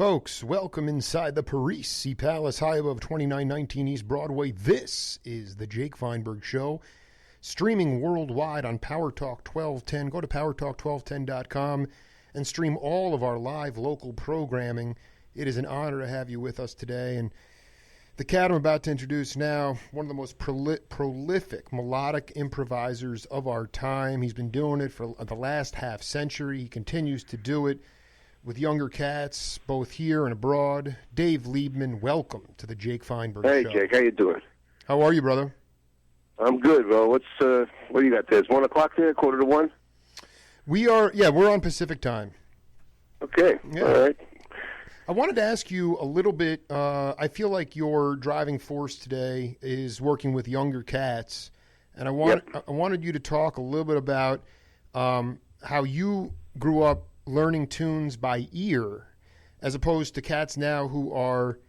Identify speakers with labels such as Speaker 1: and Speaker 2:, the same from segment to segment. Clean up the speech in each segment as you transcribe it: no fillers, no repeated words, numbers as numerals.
Speaker 1: Folks, welcome inside the Parisi Palace, high above 2919 East Broadway. This is the Jake Feinberg Show, streaming worldwide on Power Talk 1210. Go to powertalk1210.com and stream all of our live local programming. It is an honor to have you with us today. And the cat I'm about to introduce now, one of the most prolific melodic improvisers of our time. He's been doing it for the last half century. He continues to do it with younger cats, both here and abroad. Dave Liebman, welcome to the Jake Feinberg Show.
Speaker 2: Hey, Jake, how you doing?
Speaker 1: How are you, brother?
Speaker 2: I'm good, bro. What do you got there? It's 1 o'clock there, 1:45?
Speaker 1: We're on Pacific time.
Speaker 2: Okay,
Speaker 1: yeah.
Speaker 2: All right.
Speaker 1: I wanted to ask you a little bit, I feel like your driving force today is working with younger cats, and I wanted you to talk a little bit about how you grew up learning tunes by ear, as opposed to cats now who are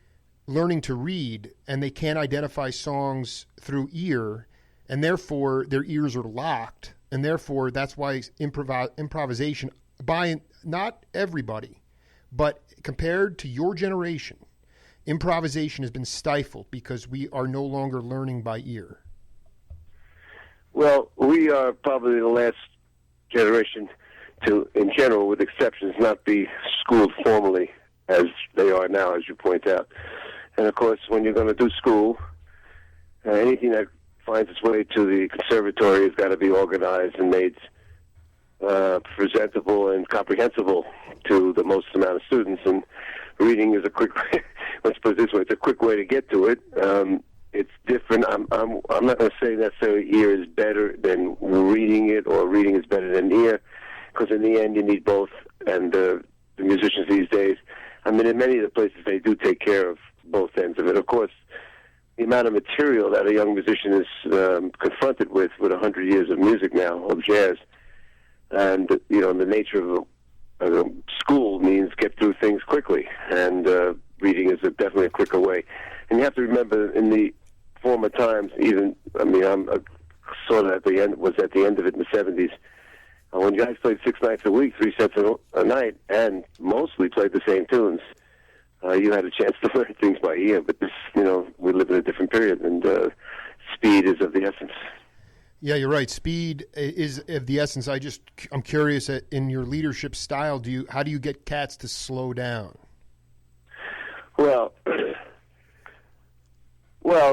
Speaker 1: learning to read and they can't identify songs through ear, and therefore their ears are locked, and therefore that's why improvisation by not everybody, but compared to your generation, improvisation has been stifled because we are no longer learning by ear.
Speaker 2: Well, we are probably the last generation to, in general, with exceptions, not be schooled formally as they are now, as you point out. And, of course, when you're going to do school, anything that finds its way to the conservatory has got to be organized and made presentable and comprehensible to the most amount of students. And reading is a quick, let's put it this way, it's a quick way to get to it. It's different. I'm not going to say necessarily ear is better than reading it or reading is better than ear, because in the end you need both. And the musicians these days, I mean, in many of the places they do take care of both ends of it. Of course, the amount of material that a young musician is confronted with 100 years of music now, of jazz, and the nature of a school means get through things quickly, and reading is definitely a quicker way. And you have to remember, in the former times, I'm sort of at the end of it in the 70s, when guys played 6 nights a week, 3 sets a night, and mostly played the same tunes, you had a chance to learn things by ear. But this, we live in a different period, and speed is of the essence.
Speaker 1: Yeah, you're right. Speed is of the essence. I'm curious, in your leadership style, how do you get cats to slow down?
Speaker 2: Well,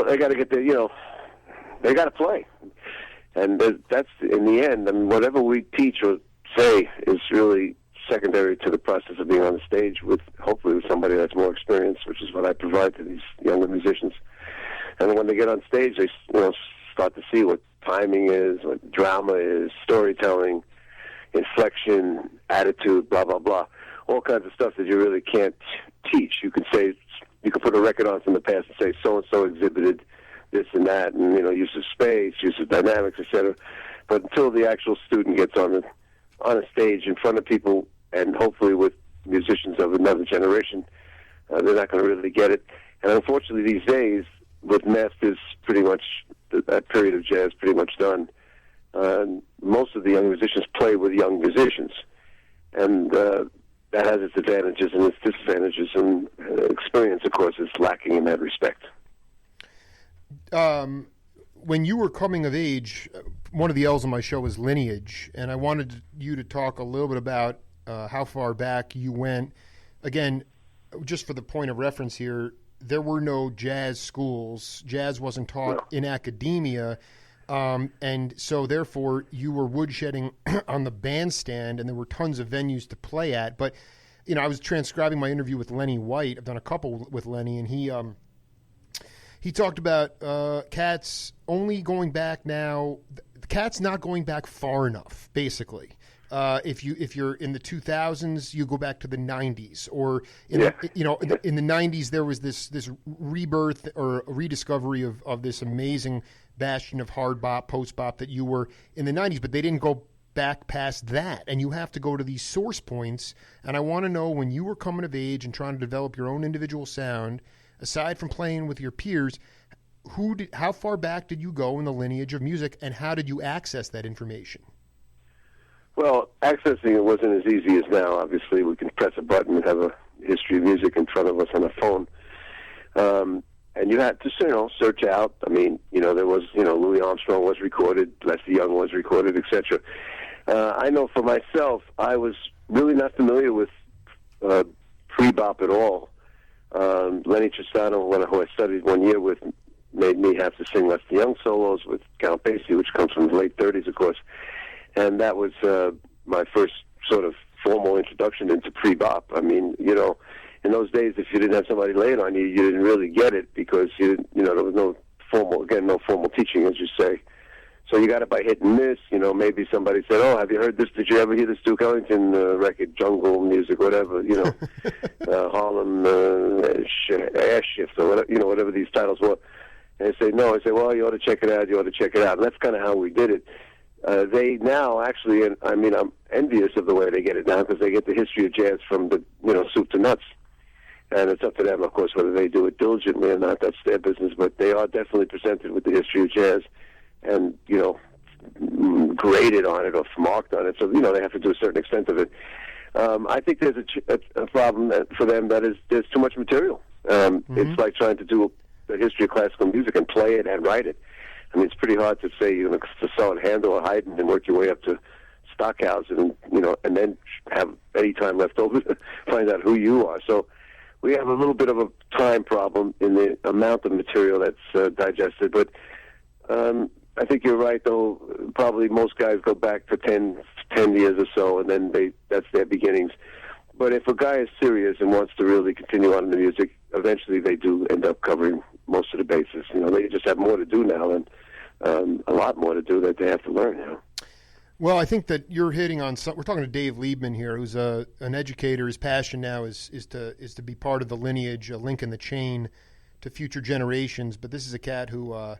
Speaker 2: they got to get they got to play. And that's, in the end, I mean, whatever we teach or say is really secondary to the process of being on the stage hopefully with somebody that's more experienced, which is what I provide to these younger musicians. And when they get on stage, they start to see what timing is, what drama is, storytelling, inflection, attitude, blah, blah, blah. All kinds of stuff that you really can't teach. You can put a record on from the past and say so-and-so exhibited this and that, and use of space, use of dynamics, etc. But until the actual student gets on a stage in front of people, and hopefully with musicians of another generation, they're not going to really get it. And unfortunately, these days, with masters, pretty much that period of jazz pretty much done. Most of the young musicians play with young musicians, and that has its advantages and its disadvantages. And experience, of course, is lacking in that respect.
Speaker 1: When you were coming of age, one of the L's on my show was lineage, and I wanted you to talk a little bit about how far back you went. Again, just for the point of reference here, there were no jazz schools. Jazz wasn't taught in academia, and so therefore you were woodshedding on the bandstand, and there were tons of venues to play at. But I was transcribing my interview with Lenny White. I've done a couple with Lenny, and he talked about cats only going back now. The cats not going back far enough, basically. If you're in the 2000s, you go back to the 90s, or in the 90s there was this rebirth or rediscovery of this amazing bastion of hard bop, post bop that you were in the 90s, but they didn't go back past that, and you have to go to these source points. And I want to know, when you were coming of age and trying to develop your own individual sound, aside from playing with your peers, how far back did you go in the lineage of music, and how did you access that information?
Speaker 2: Well, accessing it wasn't as easy as now. Obviously, we can press a button and have a history of music in front of us on a phone. And you had to, search out. I mean, there was, Louis Armstrong was recorded, Leslie Young was recorded, etc. I know for myself, I was really not familiar with pre-bop at all. Lenny Tristano, who I studied 1 year with, made me have to sing Leslie Young solos with Count Basie, which comes from the late 30s, of course. And that was my first sort of formal introduction into pre-bop. I mean, in those days, if you didn't have somebody lay it on you, you didn't really get it because there was no formal teaching, as you say. So you got it by hit and miss. Maybe somebody said, "Oh, have you heard this? Did you ever hear this Duke Ellington record, Jungle Music, whatever? Harlem Air Shift or whatever, whatever these titles were." And they say, "No." I say, "Well, you ought to check it out. You ought to check it out." And that's kind of how we did it. They now actually, and I mean, I'm envious of the way they get it now because they get the history of jazz from the soup to nuts. And it's up to them, of course, whether they do it diligently or not. That's their business. But they are definitely presented with the history of jazz and, graded on it or marked on it. So, they have to do a certain extent of it. I think there's a problem for them that is there's too much material. It's like trying to do the history of classical music and play it and write it. I mean, it's pretty hard to say, to sell it Handel or Haydn and work your way up to Stockhausen and then have any time left over to find out who you are. So, we have a little bit of a time problem in the amount of material that's digested, but I think you're right, though. Probably most guys go back for 10 years or so, and then that's their beginnings. But if a guy is serious and wants to really continue on in the music, eventually they do end up covering most of the bases. They just have more to do now, and a lot more to do that they have to learn now.
Speaker 1: Well, I think that you're hitting on something. We're talking to Dave Liebman here, who's an educator. His passion now is to be part of the lineage, a link in the chain to future generations. But this is a cat who, I'm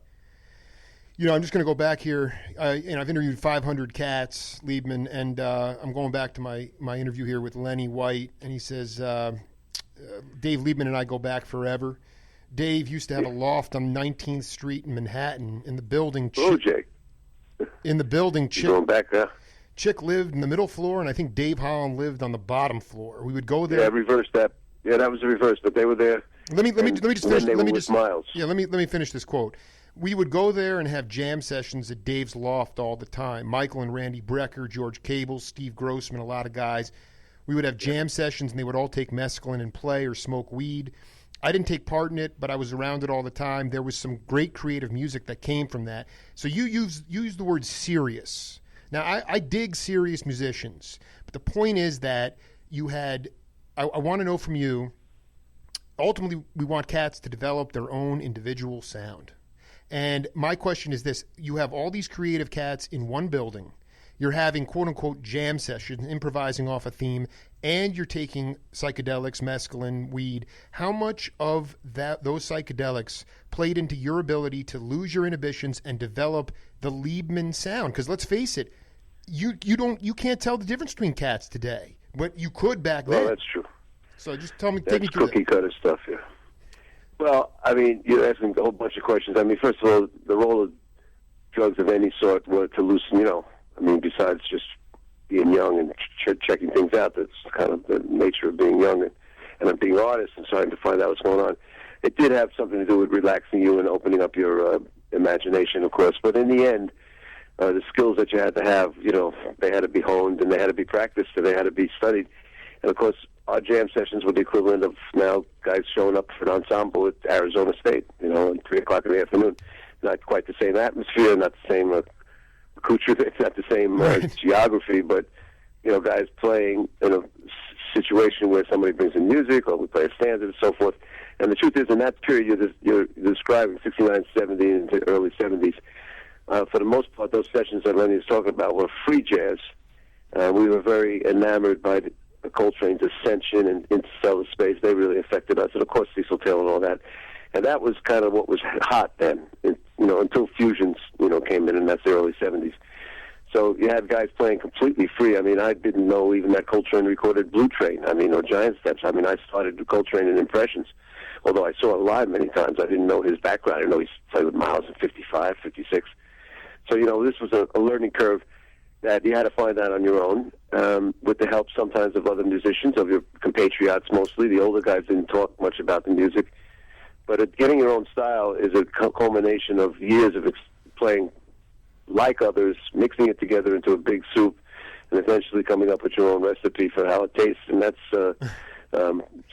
Speaker 1: just going to go back here. I've interviewed 500 cats, Liebman, and I'm going back to my interview here with Lenny White, and he says, Dave Liebman and I go back forever. Dave used to have a loft on 19th Street in Manhattan in the building.
Speaker 2: Jake.
Speaker 1: In the building,
Speaker 2: Chick
Speaker 1: lived in the middle floor, and I think Dave Holland lived on the bottom floor. We would go there.
Speaker 2: Yeah, reverse that. Yeah, that was the reverse, but they were there.
Speaker 1: Let me just finish.
Speaker 2: Miles.
Speaker 1: Yeah, let me finish this quote. We would go there and have jam sessions at Dave's loft all the time. Michael and Randy Brecker, George Cable, Steve Grossman, a lot of guys. We would have jam sessions, and they would all take mescaline and play or smoke weed. I didn't take part in it, but I was around it all the time. There was some great creative music that came from that. So you use the word serious. Now, I dig serious musicians, but the point is that you had – I want to know from you, ultimately we want cats to develop their own individual sound. And my question is this. You have all these creative cats in one building. You're having quote-unquote jam sessions, improvising off a theme, and you're taking psychedelics, mescaline, weed. How much of those psychedelics played into your ability to lose your inhibitions and develop the Liebman sound? Because let's face it, you can't tell the difference between cats today, but you could back then.
Speaker 2: Well, that's true.
Speaker 1: So just take me
Speaker 2: That's
Speaker 1: through
Speaker 2: cookie cutter stuff, yeah. Well, I mean, you're asking a whole bunch of questions. I mean, first of all, the role of drugs of any sort were to loosen, I mean, besides just being young and checking things out, that's kind of the nature of being young and being artists and trying to find out what's going on. It did have something to do with relaxing you and opening up your imagination, of course. But in the end, the skills that you had to have, they had to be honed and they had to be practiced and they had to be studied. And, of course, our jam sessions were the equivalent of now guys showing up for an ensemble at Arizona State, at 3 o'clock in the afternoon. Not quite the same atmosphere, not the same accoutrement, not the same geography, but, guys playing in a situation where somebody brings in music or we play a standard and so forth. And the truth is, in that period you're describing, 69, 70, into early 70s, for the most part, those sessions that Lenny was talking about were free jazz. We were very enamored by the Coltrane's ascension and interstellar space. They really affected us, and of course Cecil Taylor and all that. And that was kind of what was hot then, until fusions, came in that's the early 70s. So you had guys playing completely free. I mean, I didn't know even that Coltrane recorded Blue Train, or Giant Steps. I mean, I started with Coltrane in Impressions, although I saw it live many times. I didn't know his background. I didn't know he played with Miles in 55, 56. So, this was a learning curve. that you had to find out on your own, with the help sometimes of other musicians, of your compatriots mostly. The older guys didn't talk much about the music. But getting your own style is a culmination of years of playing like others, mixing it together into a big soup, and eventually coming up with your own recipe for how it tastes. And that's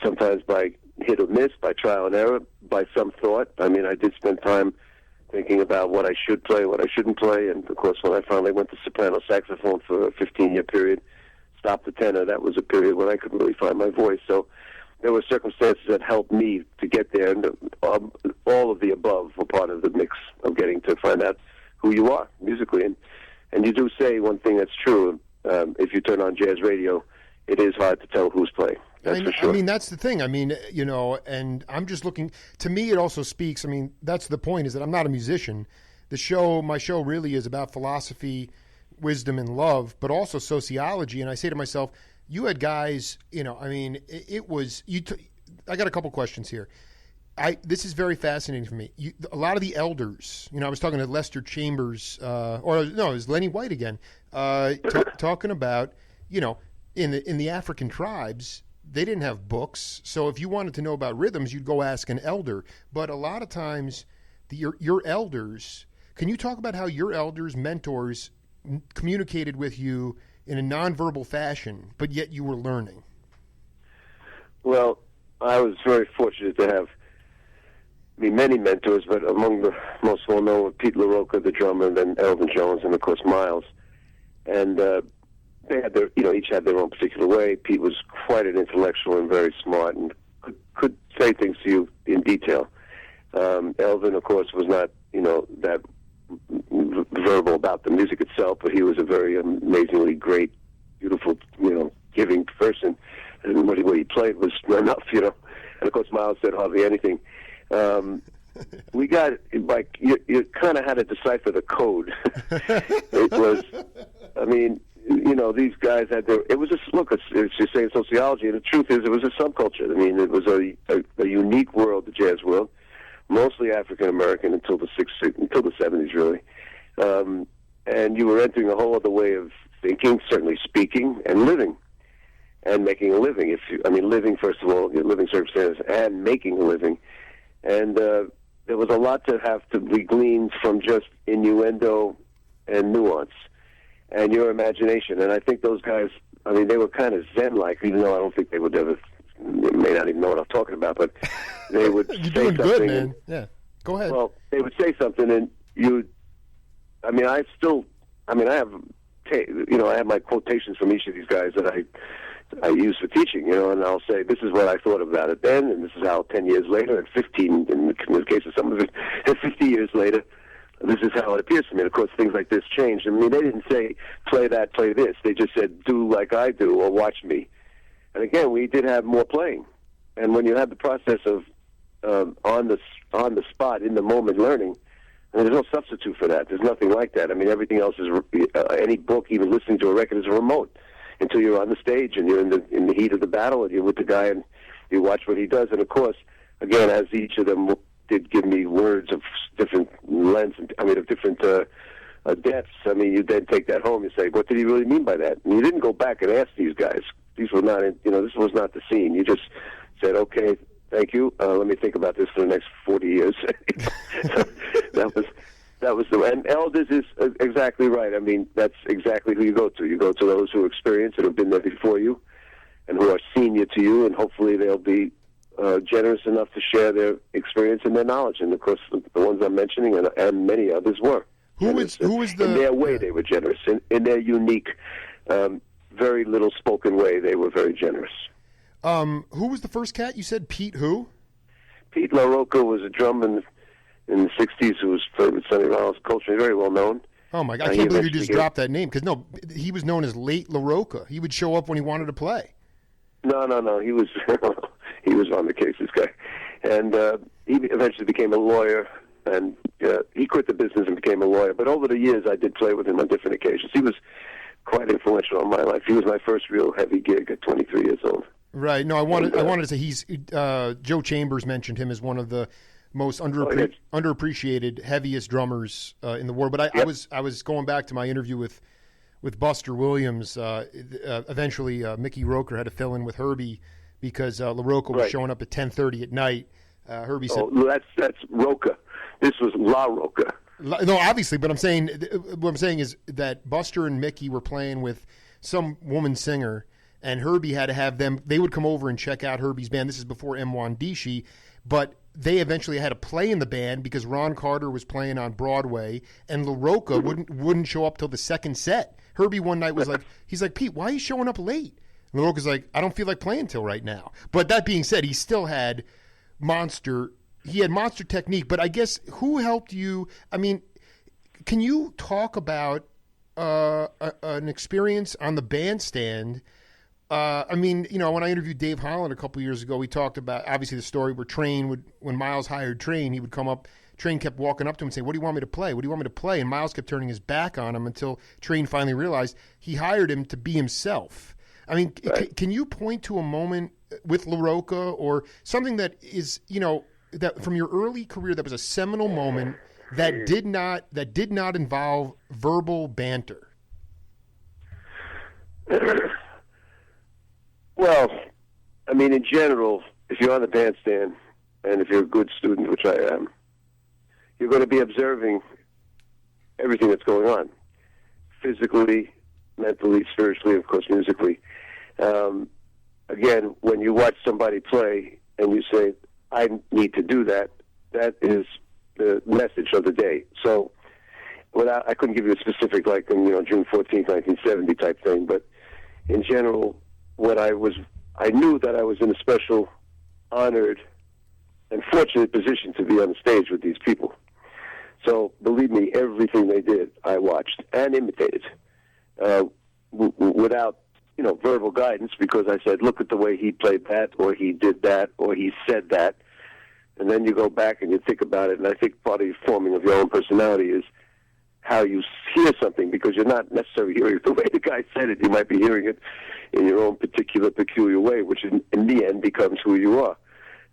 Speaker 2: sometimes by hit or miss, by trial and error, by some thought. I mean, I did spend time thinking about what I should play, what I shouldn't play, and of course when I finally went to soprano saxophone for a 15-year period, stopped the tenor, that was a period when I couldn't really find my voice. So there were circumstances that helped me to get there, and all of the above were part of the mix of getting to find out who you are musically. And you do say one thing that's true, if you turn on jazz radio, it is hard to tell who's playing. That's for sure.
Speaker 1: I mean, that's the thing. I mean, and I'm just looking, to me it also speaks, I mean, that's the point, is that I'm not a musician. My show really is about philosophy, wisdom, and love, but also sociology. And I say to myself, you had guys, I mean, it was, I got a couple questions here. This is very fascinating for me. A lot of the elders, I was talking to Lester Chambers, it was Lenny White again, talking about, in the African tribes, they didn't have books, so if you wanted to know about rhythms, you'd go ask an elder. But a lot of times, your elders, can you talk about how your elders, mentors, communicated with you in a nonverbal fashion, but yet you were learning?
Speaker 2: Well, I was very fortunate to have many mentors, but among the most well-known were Pete LaRoca, the drummer, and then Elvin Jones, and of course Miles. And they had each had their own particular way. Pete was quite an intellectual and very smart, and could say things to you in detail. Elvin, of course, was not that verbal about the music itself, but he was a very amazingly great, beautiful, giving person, and what he played was enough, And of course, Miles said hardly anything. We got you kind of had to decipher the code. It was, I mean, these guys had their. It was it's just saying sociology, and the truth is, it was a subculture. I mean, it was a unique world, the jazz world, mostly African American until the 70s, really. And you were entering a whole other way of thinking, certainly speaking, and living, and making a living. Living, first of all, living circumstances, and making a living. And there was a lot to have to be gleaned from just innuendo and nuance and your imagination. And I think those guys, they were kind of Zen-like, even though I don't think they would ever, they may not even know what I'm talking about, but they would
Speaker 1: You're
Speaker 2: say
Speaker 1: doing
Speaker 2: something.
Speaker 1: good, man. Yeah, go ahead.
Speaker 2: Well, they would say something, and I have my quotations from each of these guys that I use for teaching, and I'll say, this is what I thought about it then, and this is how 10 years later, and 15, in the case of some of it, and 50 years later, this is how it appears to me. And of course, things like this changed. They didn't say, play that, play this. They just said, do like I do, or watch me. And again, we did have more playing. And when you have the process of on the spot, in the moment learning, there's no substitute for that. There's nothing like that. Everything else is, any book, even listening to a record, is a remote until you're on the stage and you're in the heat of the battle and you're with the guy and you watch what he does. And of course, again, as each of them did give me words of different lengths, of different depths. You then take that home and say, what did he really mean by that? And you didn't go back and ask these guys. These were not, this was not the scene. You just said, okay, thank you. Let me think about this for the next 40 years. That was and elders is exactly right. That's exactly who you go to. You go to those who are experienced and have been there before you, and who are senior to you, and hopefully they'll be generous enough to share their experience and their knowledge. And of course, the ones I'm mentioning and many others were.
Speaker 1: Who was
Speaker 2: in their way? They were generous in their unique, very little spoken way. They were very generous.
Speaker 1: Who was the first cat? You said Pete who?
Speaker 2: Pete LaRoca was a drummer in the 60s who was played with Sonny Rollins culturally, very well known.
Speaker 1: Oh, my God. I can't believe you just dropped that name. Because, he was known as Late LaRoca. He would show up when he wanted to play.
Speaker 2: No. He was he was on the case, this guy. And he eventually became a lawyer. And he quit the business and became a lawyer. But over the years, I did play with him on different occasions. He was quite influential in my life. He was my first real heavy gig at 23 years old. Right.
Speaker 1: No, I wanted to say he's Joe Chambers mentioned him as one of the most underappreciated, heaviest drummers in the world. But I was going back to my interview with Buster Williams. Eventually, Mickey Roker had to fill in with Herbie because LaRoca was showing up at 10:30 at night. Herbie said,
Speaker 2: that's Roca. This was LaRoca.
Speaker 1: No, obviously, but what I'm saying is that Buster and Mickey were playing with some woman singer, and Herbie had to have them. They would come over and check out Herbie's band. This is before Mwandishi, but they eventually had to play in the band because Ron Carter was playing on Broadway, and LaRoca wouldn't show up till the second set. Herbie one night was like, he's like, Pete, why are you showing up late? And LaRoca's like, I don't feel like playing till right now. But that being said, he still had monster technique. But I guess who helped you? I mean, can you talk about an experience on the bandstand? I mean, when I interviewed Dave Holland a couple years ago, we talked about, obviously, the story where when Miles hired Train, he would come up, Train kept walking up to him and saying, what do you want me to play? What do you want me to play? And Miles kept turning his back on him until Train finally realized he hired him to be himself. I mean, can you point to a moment with LaRoca or something that is, that from your early career that was a seminal moment that did not involve verbal banter?
Speaker 2: Well, I mean, in general, if you're on the bandstand and if you're a good student, which I am, you're going to be observing everything that's going on, physically, mentally, spiritually, of course, musically. Again, when you watch somebody play and you say, I need to do that, that is the message of the day. So I couldn't give you a specific, like, June 14th, 1970 type thing, but in general, I knew that I was in a special, honored, and fortunate position to be on the stage with these people. So, believe me, everything they did, I watched and imitated, without, verbal guidance, because I said, look at the way he played that, or he did that, or he said that, and then you go back and you think about it, and I think part of the forming of your own personality is how you hear something, because you're not necessarily hearing it the way the guy said it. You might be hearing it in your own particular, peculiar way, which in the end becomes who you are.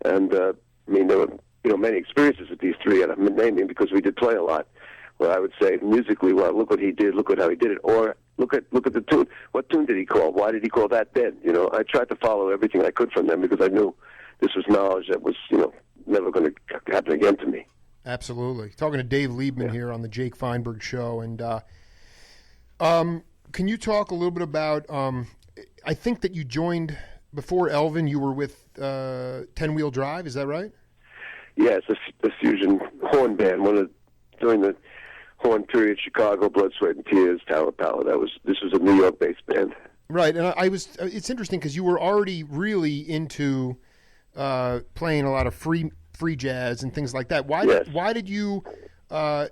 Speaker 2: And, there were, many experiences with these three, and I'm naming because we did play a lot, where I would say musically, well, look what he did, look at how he did it, or look at the tune. What tune did he call? Why did he call that then? I tried to follow everything I could from them because I knew this was knowledge that was, never going to happen again to me.
Speaker 1: Absolutely. Talking to Dave Liebman here on the Jake Feinberg Show. And can you talk a little bit about, I think that you joined, before Elvin, you were with 10 Wheel Drive, is that right?
Speaker 2: Yes, a fusion horn band, during the horn period, Chicago, Blood, Sweat, and Tears, Tower Power. This was a New York-based band. Right, and
Speaker 1: it's interesting because you were already really into playing a lot of free jazz and things like that. Why did you how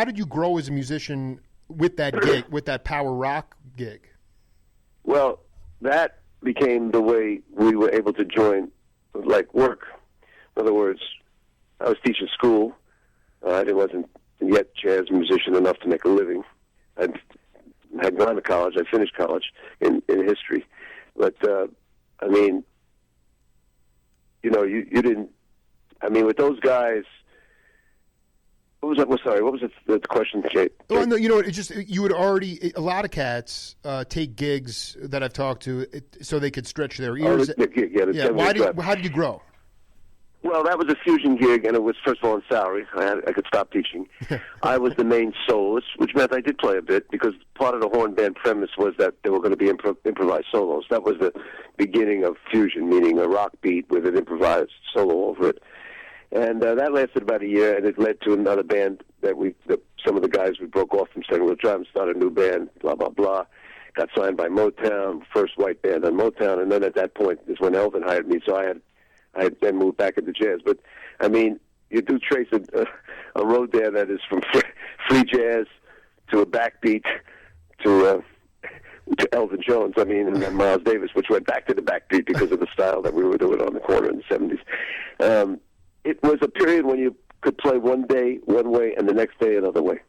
Speaker 1: did you grow as a musician with that gig, with that power rock gig?
Speaker 2: Well, that became the way we were able to join, like, work. In other words, I was teaching school. I wasn't yet jazz musician enough to make a living. I had gone to college. I finished college in history. But, you didn't, with those guys, what was the question, Jake?
Speaker 1: Oh, no, it's just, you would already, a lot of cats take gigs that I've talked to so they could stretch their ears. How did you grow?
Speaker 2: Well, that was a fusion gig, and it was, first of all, on salary. I could stop teaching. I was the main soloist, which meant I did play a bit, because part of the horn band premise was that there were going to be improvised solos. That was the beginning of fusion, meaning a rock beat with an improvised solo over it. And that lasted about a year, and it led to another band that some of the guys we broke off from 10 Wheel Drive and started a new band, blah, blah, blah. Got signed by Motown, first white band on Motown, and then at that point is when Elvin hired me, so I then moved back into jazz. But, you do trace a road there that is from free jazz to a backbeat to Elvin Jones, and then Miles Davis, which went back to the backbeat because of the style that we were doing on the corner in the 70s. It was a period when you could play one day one way and the next day another way,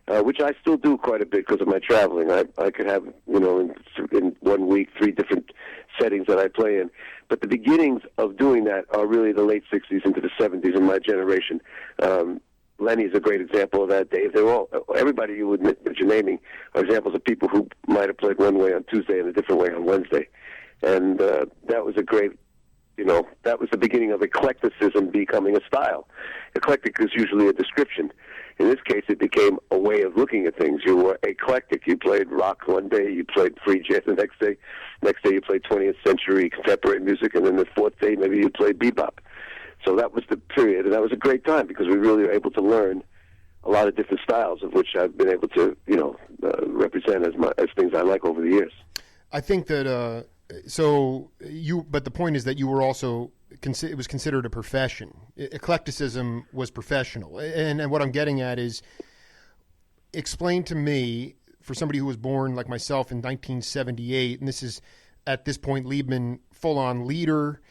Speaker 2: which I still do quite a bit because of my traveling. I could have, in 1 week, 3 different settings that I play in. But the beginnings of doing that are really the late 60s into the 70s in my generation. Lenny's a great example of that. Dave, everybody you would that you're naming are examples of people who might have played one way on Tuesday and a different way on Wednesday, and that was a great. That was the beginning of eclecticism becoming a style. Eclectic is usually a description. In this case, it became a way of looking at things. You were eclectic. You played rock one day, you played free jazz the next day. Next day you played 20th century contemporary music, and then the fourth day maybe you played bebop. So that was the period, and that was a great time because we really were able to learn a lot of different styles, of which I've been able to, represent as things I like over the years.
Speaker 1: I think that but the point is that you were also it was considered a profession. Eclecticism was professional, and what I'm getting at is, explain to me, for somebody who was born like myself in 1978, and this is at this point Liebman full-on leader.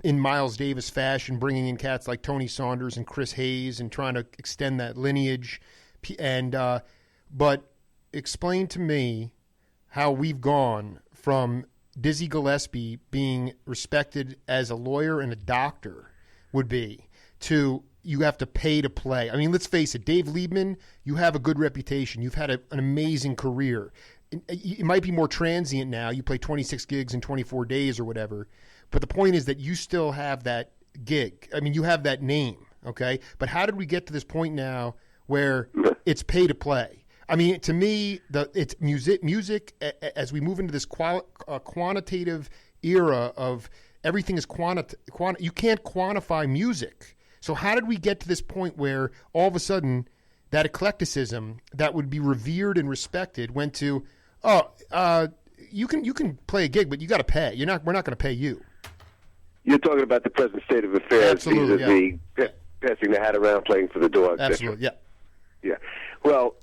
Speaker 1: In Miles Davis fashion, bringing in cats like Tony Saunders and Chris Hayes and trying to extend that lineage. But explain to me how we've gone from Dizzy Gillespie being respected as a lawyer and a doctor would be to you have to pay to play. I mean, let's face it, Dave Liebman, you have a good reputation. You've had an amazing career. It might be more transient now. You play 26 gigs in 24 days or whatever. But the point is that you still have that gig. I mean, you have that name, okay? But how did we get to this point now where it's pay to play? I mean, to me, it's music as we move into this quantitative era of everything is you can't quantify music. So how did we get to this point where all of a sudden that eclecticism that would be revered and respected went to, you can play a gig, but you got to pay. We're not going to pay you.
Speaker 2: You're talking about the present state of affairs.
Speaker 1: Absolutely,
Speaker 2: yeah. Passing the hat around, playing for the dog.
Speaker 1: Absolutely, yeah.
Speaker 2: Yeah. Well,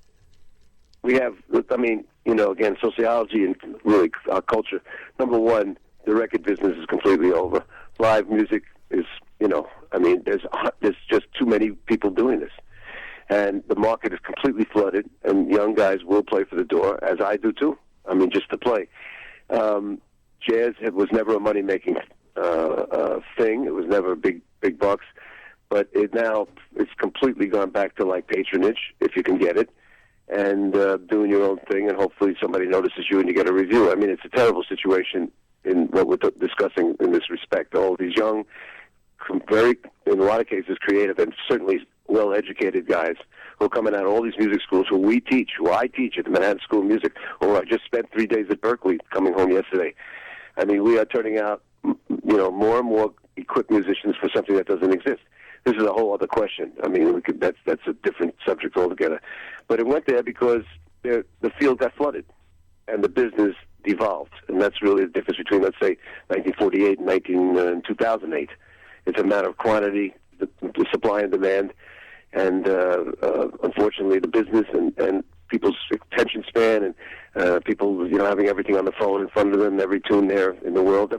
Speaker 2: we have, again, sociology and really our culture. Number one, the record business is completely over. Live music is, there's just too many people doing this. And the market is completely flooded, and young guys will play for the door, as I do too. Just to play. Jazz was never a money-making thing. It was never big bucks. But it's completely gone back to like patronage, if you can get it, and doing your own thing, and hopefully somebody notices you and you get a review. It's a terrible situation in what we're discussing in this respect. All these young, very, in a lot of cases, creative and certainly well-educated guys who are coming out of all these music schools who I teach at the Manhattan School of Music, or I just spent 3 days at Berkeley coming home yesterday. We are turning out, more and more equipped musicians for something that doesn't exist. This is a whole other question. That's a different subject altogether. But it went there because the field got flooded and the business devolved. And that's really the difference between, let's say, 1948 and 2008. It's a matter of quantity, the supply and demand, and unfortunately the business and people's attention span and people having everything on the phone in front of them, every tune there in the world.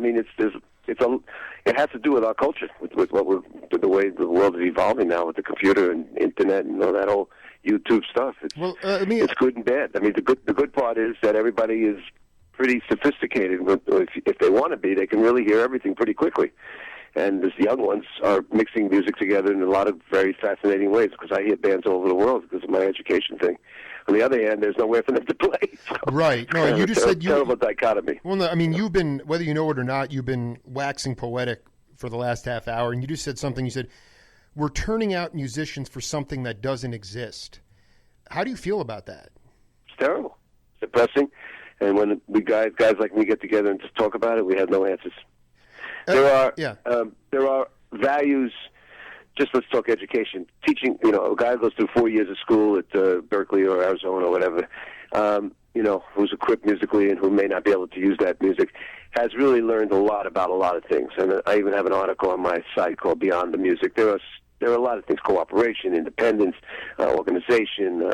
Speaker 2: It has to do with our culture, with the way the world is evolving now with the computer and internet and all that whole YouTube stuff. It's good and bad. The good part is that everybody is pretty sophisticated. If they want to be, they can really hear everything pretty quickly. And the young ones are mixing music together in a lot of very fascinating ways, because I hear bands all over the world because of my education thing. On the other hand, there's nowhere for them to play. So
Speaker 1: right. No, you just said
Speaker 2: terrible dichotomy.
Speaker 1: Well, no, you've been, whether you know it or not, you've been waxing poetic for the last half hour, and you just said something. You said, we're turning out musicians for something that doesn't exist. How do you feel about that?
Speaker 2: It's terrible. It's depressing. And when guys like me get together and just talk about it, we have no answers. There are values. Just let's talk education. Teaching, a guy goes through 4 years of school at Berkeley or Arizona or whatever, who's equipped musically and who may not be able to use that music, has really learned a lot about a lot of things. And I even have an article on my site called Beyond the Music. There are a lot of things: cooperation, independence, organization,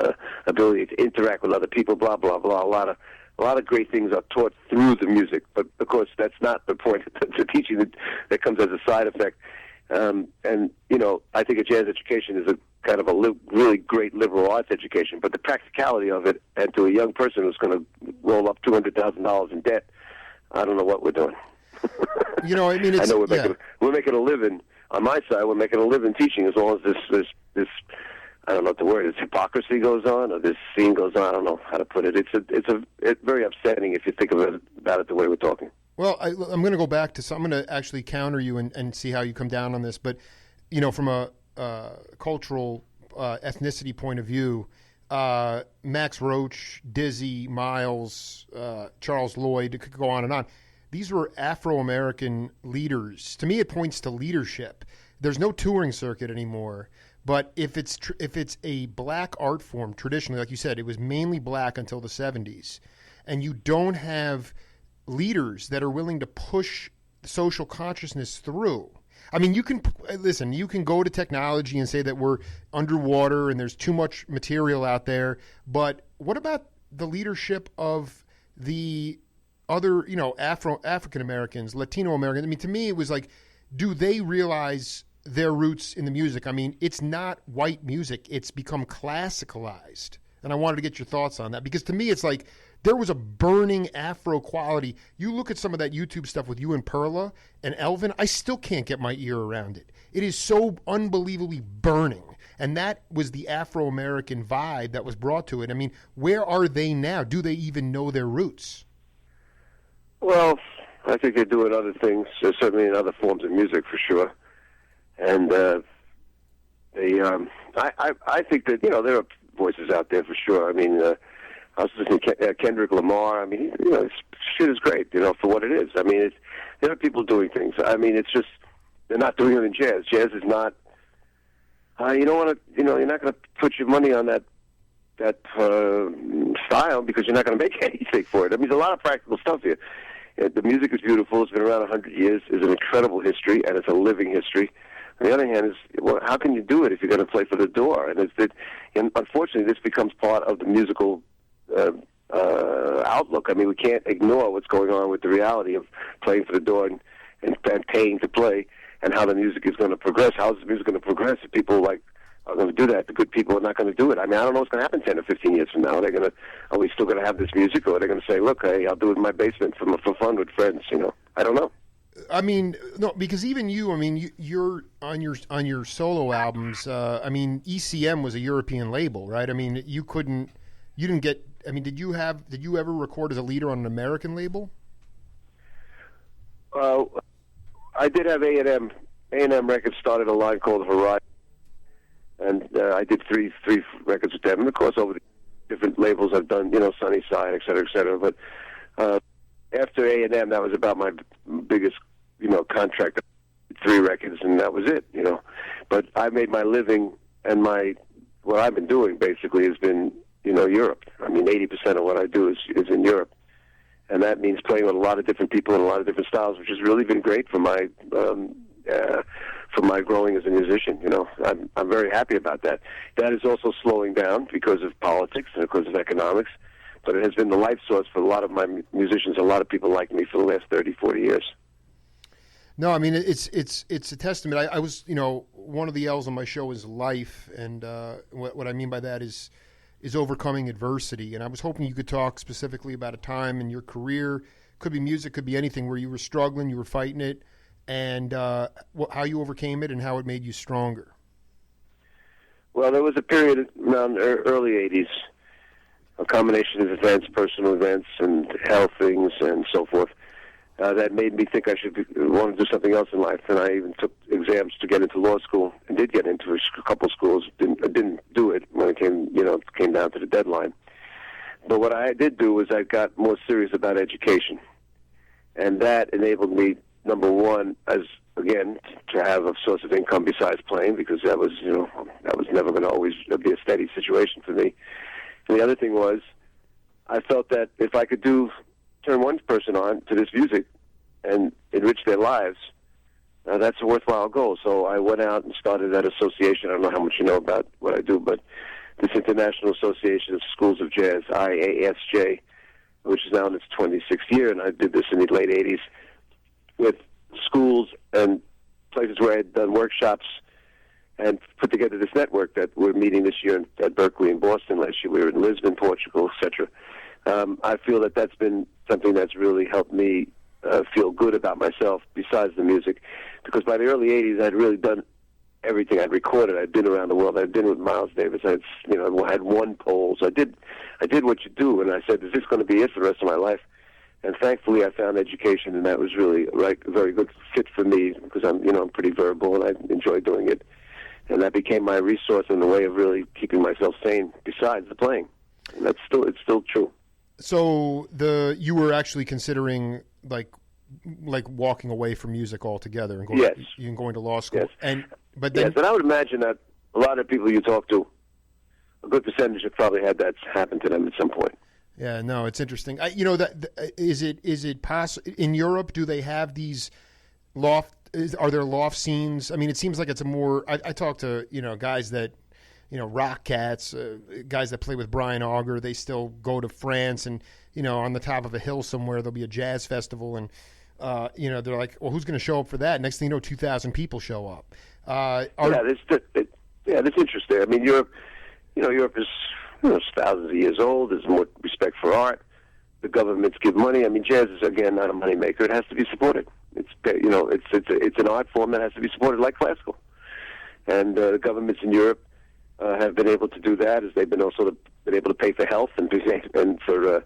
Speaker 2: ability to interact with other people, blah blah blah. A lot of great things are taught through the music, but of course that's not the point. The teaching that comes as a side effect. I think a jazz education is a kind of a really great liberal arts education, but the practicality of it, and to a young person who's going to roll up $200,000 in debt, I don't know what we're doing.
Speaker 1: It's,
Speaker 2: I know we're making a living on my side. We're making a living teaching, as long as there's this, I don't know what the word is, hypocrisy goes on, or this scene goes on. I don't know how to put it. It's very upsetting if you think about it the way we're talking.
Speaker 1: Well, I'm going to go back to, so I'm going to actually counter you and see how you come down on this. But, you know, from a cultural ethnicity point of view, Max Roach, Dizzy, Miles, Charles Lloyd, it could go on and on. These were Afro-American leaders. To me, it points to leadership. There's no touring circuit anymore. But if it's a black art form, traditionally, like you said, it was mainly black until the 70s, and you don't have leaders that are willing to push social consciousness through. I mean, you can go to technology and say that we're underwater and there's too much material out there, but what about the leadership of the other, you know, African Americans, Latino Americans? I mean, to me, it was like, do they realize their roots in the music? I mean, it's not white music. It's become classicalized. And I wanted to get your thoughts on that, because to me, it's like there was a burning Afro quality. You look at some of that YouTube stuff with you and Perla and Elvin, I still can't get my ear around it. It is so unbelievably burning. And that was the Afro-American vibe that was brought to it. I mean, where are they now? Do they even know their roots?
Speaker 2: Well, I think they're doing other things, certainly in other forms of music for sure. And I think that, you know, there are voices out there for sure. I mean, I was listening to Kendrick Lamar. I mean, you know, his shit is great, you know, for what it is. I mean, there are people doing things. I mean, it's just they're not doing it in jazz. Jazz is not. You don't want to. You know, you're not going to put your money on that style, because you're not going to make anything for it. I mean, there's a lot of practical stuff here. The music is beautiful. It's been around 100 years. It's an incredible history, and it's a living history. On the other hand, is, well, how can you do it if you're going to play for the door? And unfortunately, this becomes part of the musical outlook. I mean, we can't ignore what's going on with the reality of playing for the door and paying to play, and how the music is going to progress. How is the music going to progress if people are going to do that? The good people are not going to do it. I mean, I don't know what's going to happen 10 or 15 years from now. Are we still going to have this music, or are they going to say, look, hey, I'll do it in my basement for fun with friends? You know, I don't know.
Speaker 1: I mean, no, because even you, I mean, you're on your solo albums. I mean, ECM was a European label, right? I mean, you didn't get. I mean, did you ever record as a leader on an American label?
Speaker 2: I did have A&M. A&M Records started a line called Horizon, and I did three records with them. And of course, over the different labels I've done, you know, Sunny Side, et cetera, et cetera. But after A&M, that was about my biggest, you know, contract. 3 records, and that was it, you know. But I made my living, and what I've been doing basically has been, you know, Europe. I mean, 80% of what I do is in Europe, and that means playing with a lot of different people and a lot of different styles, which has really been great for my growing as a musician. You know, I'm very happy about that. That is also slowing down because of politics and because of economics, but it has been the life source for a lot of my musicians. A lot of people like me for the last 30, 40 years.
Speaker 1: No, I mean, it's a testament. I was, you know, one of the L's on my show is life, and what I mean by that is overcoming adversity. And I was hoping you could talk specifically about a time in your career, could be music, could be anything, where you were struggling, you were fighting it, and how you overcame it and how it made you stronger.
Speaker 2: Well, there was a period around early 80s, a combination of events, personal events, and health things, and so forth, that made me think I want to do something else in life. And I even took exams to get into law school, and did get into a couple of schools. Didn't do it when it came down to the deadline. But what I did do was I got more serious about education, and that enabled me, number one, as again, to have a source of income besides playing, because that was never going to always be a steady situation for me. And the other thing was, I felt that if I could turn one person on to this music and enrich their lives, that's a worthwhile goal. So I went out and started that association. I don't know how much you know about what I do, but this International Association of Schools of Jazz, IASJ, which is now in its 26th year, and I did this in the late 80s with schools and places where I had done workshops and put together this network that we're meeting this year at Berkeley and Boston. Last year we were in Lisbon, Portugal, etc. I feel that that's been something that's really helped me feel good about myself besides the music, because by the early 80s I'd really done everything. I'd recorded. I'd been around the world. I'd been with Miles Davis. I had won polls. I did what you do, and I said, is this going to be it for the rest of my life? And thankfully, I found education, and that was really a very good fit for me because I'm pretty verbal, and I enjoy doing it. And that became my resource and the way of really keeping myself sane besides the playing. And it's still true.
Speaker 1: So you were actually considering like walking away from music altogether and going to law school.
Speaker 2: Yes.
Speaker 1: But then,
Speaker 2: yes, and I would imagine that a lot of people you talk to, a good percentage have probably had that happen to them at some point.
Speaker 1: Yeah, no, it's interesting. Is it possible in Europe? Do they have these loft? Are there loft scenes? I mean, it seems like it's a more. I talk to guys that rock cats, guys that play with Brian Auger. They still go to France, and on the top of a hill somewhere there'll be a jazz festival, and they're like, well, who's going to show up for that? Next thing you know, 2,000 people show up.
Speaker 2: That's interesting. I mean, Europe is thousands of years old. There's more respect for art. The governments give money. I mean, jazz is again not a moneymaker. It has to be supported. It's an art form that has to be supported like classical. And the governments in Europe have been able to do that, as they've been also been able to pay for health and for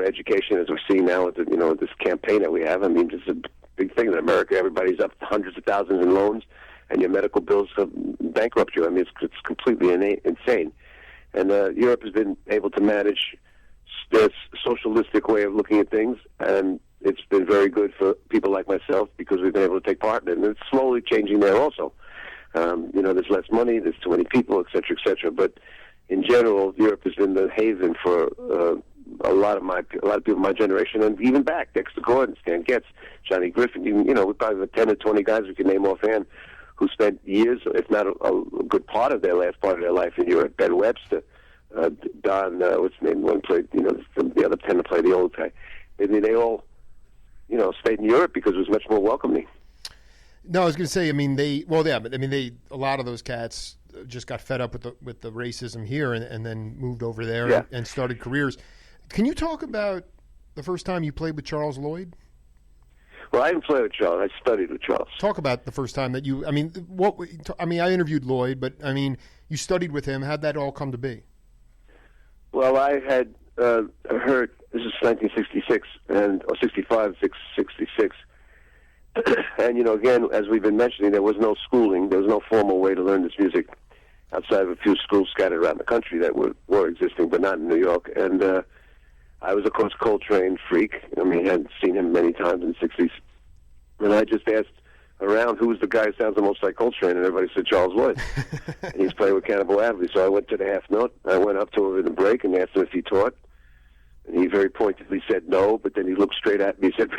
Speaker 2: education, as we're seeing now with this campaign that we have. I mean, it's a big thing in America. Everybody's up hundreds of thousands in loans, and your medical bills bankrupt you. I mean, it's completely insane. And Europe has been able to manage this socialistic way of looking at things, and it's been very good for people like myself because we've been able to take part in it. And it's slowly changing there also. There's less money, there's too many people, et cetera, et cetera. But in general, Europe has been the haven for a lot of people of my generation, and even back, Dexter Gordon, Stan Getz, Johnny Griffin. We probably have 10 or 20 guys we can name offhand who spent years, if not a good part of their last part of their life in Europe. Ben Webster, Don, what's his name? One played, the other 10 to play the old guy. I mean, they all, stayed in Europe because it was much more welcoming.
Speaker 1: No, I was going to say, a lot of those cats just got fed up with the racism here and then moved over there and started careers. Can you talk about the first time you played with Charles Lloyd?
Speaker 2: Well, I didn't play with Charles. I studied with Charles.
Speaker 1: Talk about the first time that I interviewed Lloyd, but you studied with him. How'd that all come to be?
Speaker 2: Well, I had heard, this is 1966, or 65, 66. And, again, as we've been mentioning, there was no schooling. There was no formal way to learn this music outside of a few schools scattered around the country that were existing, but not in New York. And I was, of course, a Coltrane freak. I mean, I had seen him many times in the 60s. And I just asked around who was the guy who sounds the most like Coltrane, and everybody said Charles Lloyd. And he's playing with Cannibal Adderley. So I went to the half note. I went up to him in the break and asked him if he taught. And he very pointedly said no, but then he looked straight at me and said,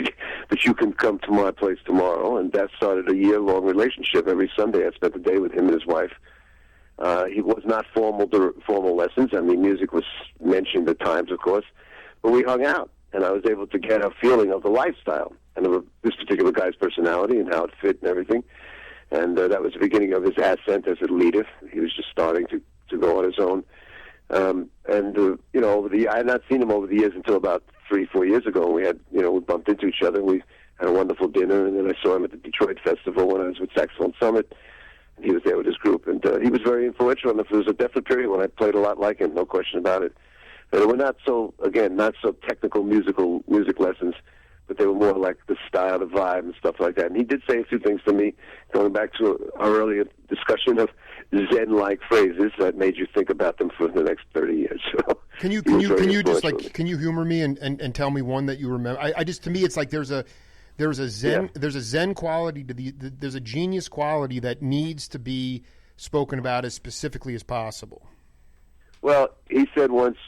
Speaker 2: but you can come to my place tomorrow. And that started a year-long relationship. Every Sunday I spent the day with him and his wife. He was not formal lessons. I mean, music was mentioned at times, of course. But we hung out, and I was able to get a feeling of the lifestyle and of this particular guy's personality and how it fit and everything. And that was the beginning of his ascent as a leader. He was just starting to go on his own. I had not seen him over the years until about 3-4 years ago. We had, we bumped into each other. We had a wonderful dinner, and then I saw him at the Detroit Festival when I was with Saxophone Summit, and he was there with his group. And he was very influential. And there was a definite period when I played a lot like him, no question about it. But they were not so technical music lessons, but they were more like the style, the vibe, and stuff like that. And he did say a few things to me, going back to our earlier discussion of Zen-like phrases that made you think about them for the next 30 years. So can you
Speaker 1: humor me and tell me one that you remember? I just, to me, it's like there's a Zen quality to there's a genius quality that needs to be spoken about as specifically as possible.
Speaker 2: Well, he said once,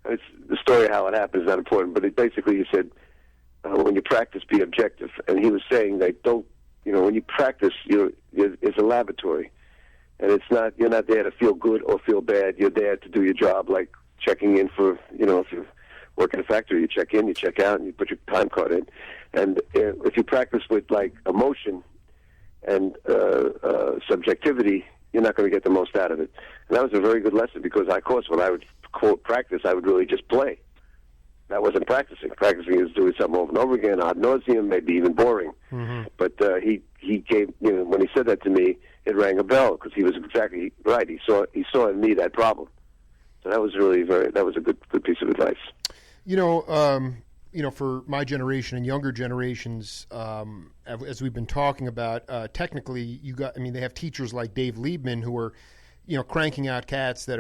Speaker 2: it's the story of how it happened is not important, but he said, when you practice, be objective. And he was saying that when you practice, it's a laboratory. And you're not there to feel good or feel bad. You're there to do your job, like checking in for, if you work in a factory, you check in, you check out, and you put your time card in. And if you practice with, like, emotion and subjectivity, you're not going to get the most out of it. And that was a very good lesson because, of course, when I would quote practice, I would really just play. That wasn't practicing. Practicing is doing something over and over again, ad nauseum, maybe even boring. Mm-hmm. But he gave, when when he said that to me, it rang a bell because he was exactly right. He saw in me that problem. So that was really that was a good piece of advice.
Speaker 1: For my generation and younger generations, as we've been talking about, technically, they have teachers like Dave Liebman who are, cranking out cats that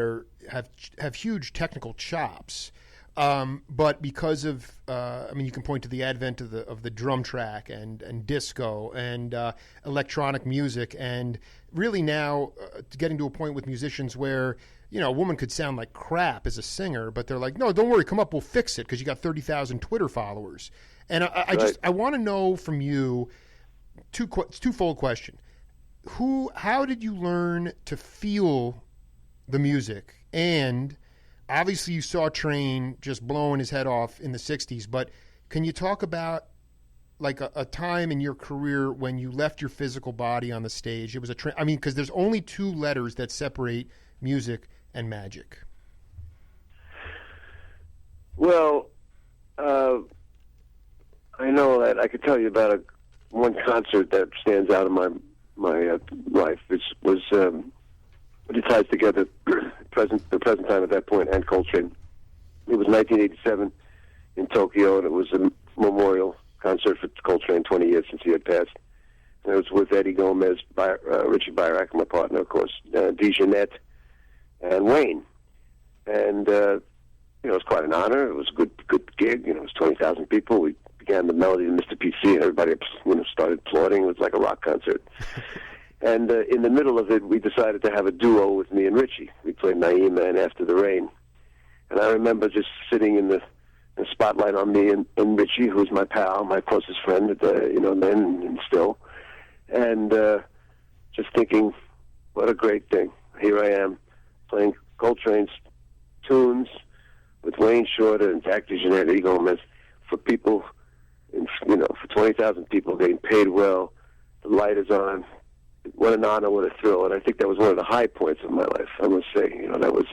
Speaker 1: have huge technical chops. But because of, you can point to the advent of the drum track and disco and electronic music, and really now getting to a point with musicians where, a woman could sound like crap as a singer, but they're like, no, don't worry, come up, we'll fix it because you got 30,000 Twitter followers. And I want to know from you twofold question. How did you learn to feel the music? And obviously you saw Train just blowing his head off in the 60s, but can you talk about like a time in your career when you left your physical body on the stage? It was because there's only two letters that separate music and magic.
Speaker 2: Well, I know that I could tell you about one concert that stands out in my life. It was it ties together the present time at that point and Coltrane. It was 1987 in Tokyo, and it was a memorial concert for Coltrane, 20 years since he had passed. And it was with Eddie Gomez, Richie Byrack, my partner, of course, DeJeanette, and Wayne. And it was quite an honor. It was a good gig. It was 20,000 people. We began the melody of Mr. PC, and everybody started applauding. It was like a rock concert. And in the middle of it, we decided to have a duo with me and Richie. We played Naima and After the Rain. And I remember just sitting in the spotlight on me and Richie, who's my pal, my closest friend, then and still. And just thinking, what a great thing. Here I am playing Coltrane's tunes with Wayne Shorter and Zach DeJeanette, Eddie Gomez, for people, for 20,000 people getting paid well. The light is on. What an honor, what a thrill. And I think that was one of the high points of my life, I must say. That was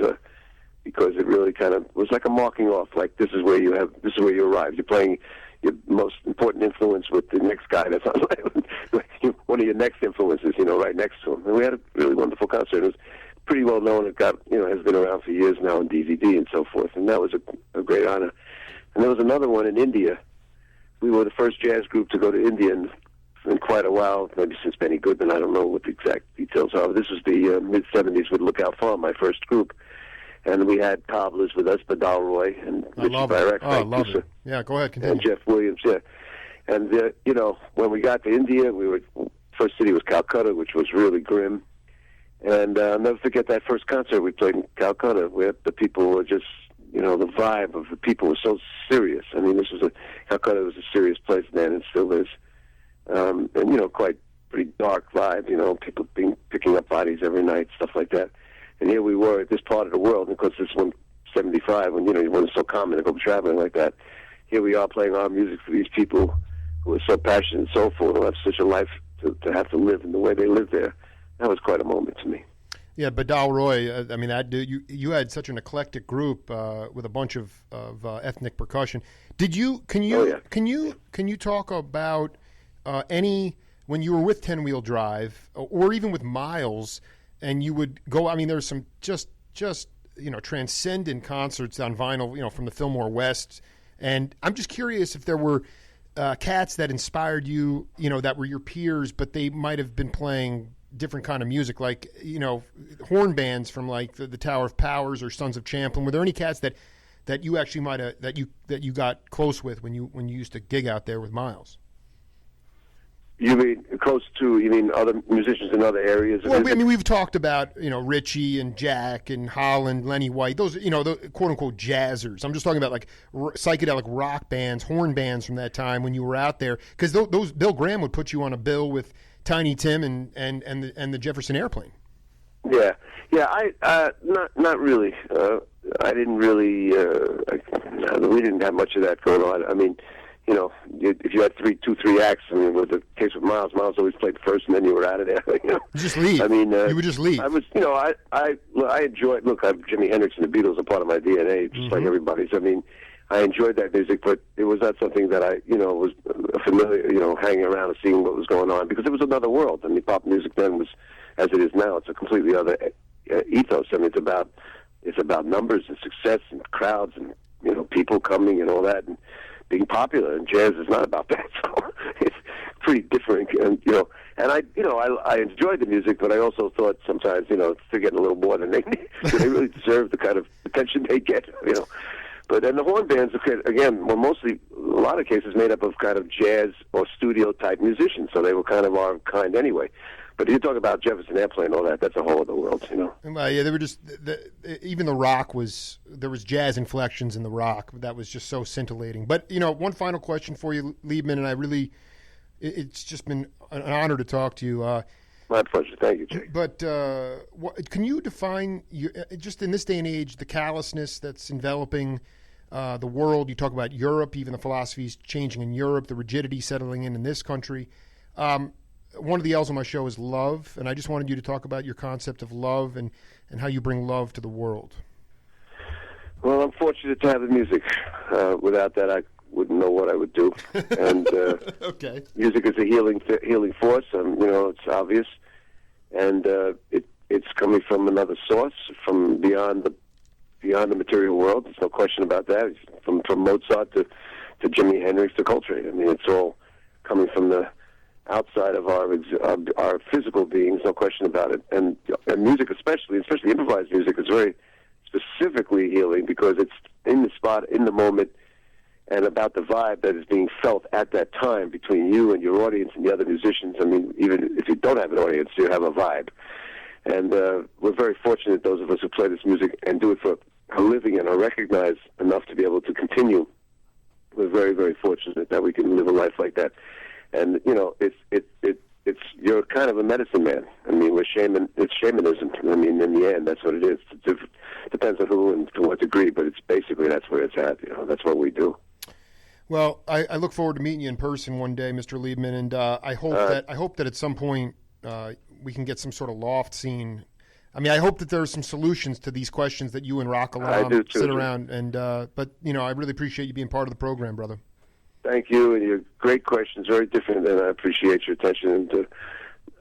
Speaker 2: because it really kind of was like a marking off, like this is where you arrive. You're playing your most important influence with the next guy that's on one of your next influences, right next to him. And we had a really wonderful concert. It was pretty well known. It has been around for years now on DVD and so forth. And that was a great honor. And there was another one in India. We were the first jazz group to go to India in quite a while, maybe since Benny Goodman. I don't know what the exact details are. This was the mid-'70s with Lookout Farm, my first group. And we had cobblers with us, Badal Roy and Richie Byrack.
Speaker 1: I love it. Yeah, go ahead, continue.
Speaker 2: And Jeff Williams, yeah. And, when we got to India, first city was Calcutta, which was really grim. And I'll never forget that first concert we played in Calcutta, where the people were just, the vibe of the people was so serious. I mean, Calcutta was a serious place then, and still is. And, pretty dark vibe, people picking up bodies every night, stuff like that. And here we were at this part of the world, and of course this one, 75, when, when it's so common to go traveling like that. Here we are playing our music for these people who are so passionate and soulful, who have such a life to have to live in the way they live there. That was quite a moment to me. Yeah,
Speaker 1: Badal Roy, that dude, you had such an eclectic group with a bunch of ethnic percussion. Can you talk about when you were with 10 Wheel Drive or even with Miles, and you would go, there's some just transcendent concerts on vinyl, from the Fillmore West. And I'm just curious if there were cats that inspired you, that were your peers, but they might have been playing different kind of music, like, horn bands from like the Tower of Powers or Sons of Champlin. Were there any cats that you actually might have, that you got close with when you used to gig out there with Miles?
Speaker 2: You mean close to? You mean other musicians in other areas?
Speaker 1: Well, we've talked about Richie and Jack and Holland, Lenny White. Those the quote unquote jazzers. I'm just talking about like psychedelic rock bands, horn bands from that time when you were out there. Because those Bill Graham would put you on a bill with Tiny Tim and the Jefferson Airplane.
Speaker 2: Yeah. I not really. I didn't really. We didn't have much of that going on. If you had three acts, with the case with Miles always played first, and then you were out of there.
Speaker 1: You just leave. You would just leave.
Speaker 2: I was, I enjoyed. Look, Jimi Hendrix and the Beatles are part of my DNA, just like everybody's. I enjoyed that music, but it was not something that I, was familiar, hanging around and seeing what was going on, because it was another world. I mean, pop music then was, as it is now, it's a completely other ethos. I mean, it's about numbers and success and crowds and, people coming and all that and being popular. And jazz is not about that. So it's pretty different. And, and I enjoyed the music, but I also thought sometimes, they're getting a little more than they need. So they really deserve the kind of attention they get, But then the horn bands, again, were mostly, a lot of cases, made up of kind of jazz or studio-type musicians, so they were kind of our kind anyway. But you talk about Jefferson Airplane and all that, that's a whole other world,
Speaker 1: Well, yeah, they were just, even the rock there was jazz inflections in the rock. That was just so scintillating. But, one final question for you, Liebman, and it's just been an honor to talk to you.
Speaker 2: My pleasure. Thank you, Jake.
Speaker 1: But can you define, just in this day and age, the callousness that's enveloping the world? You talk about Europe, even the philosophies changing in Europe, the rigidity settling in this country. One of the L's on my show is love, and I just wanted you to talk about your concept of love and how you bring love to the world.
Speaker 2: Well, I'm fortunate to have the music. Without that, I wouldn't know what I would do. And
Speaker 1: okay.
Speaker 2: Music is a healing force, it's obvious. And it's coming from another source, from beyond the material world. There's no question about that. From Mozart to Jimi Hendrix to Coltrane. I mean, it's all coming from the outside of our physical beings, no question about it. And music, especially improvised music, is very specifically healing because it's in the spot, in the moment, and about the vibe that is being felt at that time between you and your audience and the other musicians. I mean, even if you don't have an audience, you have a vibe. And we're very fortunate, those of us who play this music and do it for a living and are recognized enough to be able to continue. We're very, very fortunate that we can live a life like that. And it's you're kind of a medicine man. I mean, it's shamanism. I mean, in the end, that's what it is. It depends on who and to what degree, but it's basically that's where it's at. That's what we do.
Speaker 1: Well, I look forward to meeting you in person one day, Mr. Liebman, and I hope that at some point we can get some sort of loft scene. I mean, I hope that there's some solutions to these questions that you and Rock Alam sit around. And but I really appreciate you being part of the program, brother.
Speaker 2: Thank you, and your great questions, very different, and I appreciate your attention, and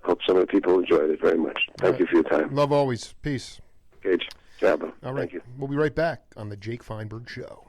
Speaker 2: hope some of the people enjoyed it very much. Thank you for your time.
Speaker 1: Love always. Peace.
Speaker 2: Okay, ciao.
Speaker 1: All right.
Speaker 2: Thank you.
Speaker 1: We'll be right back on the Jake Feinberg Show.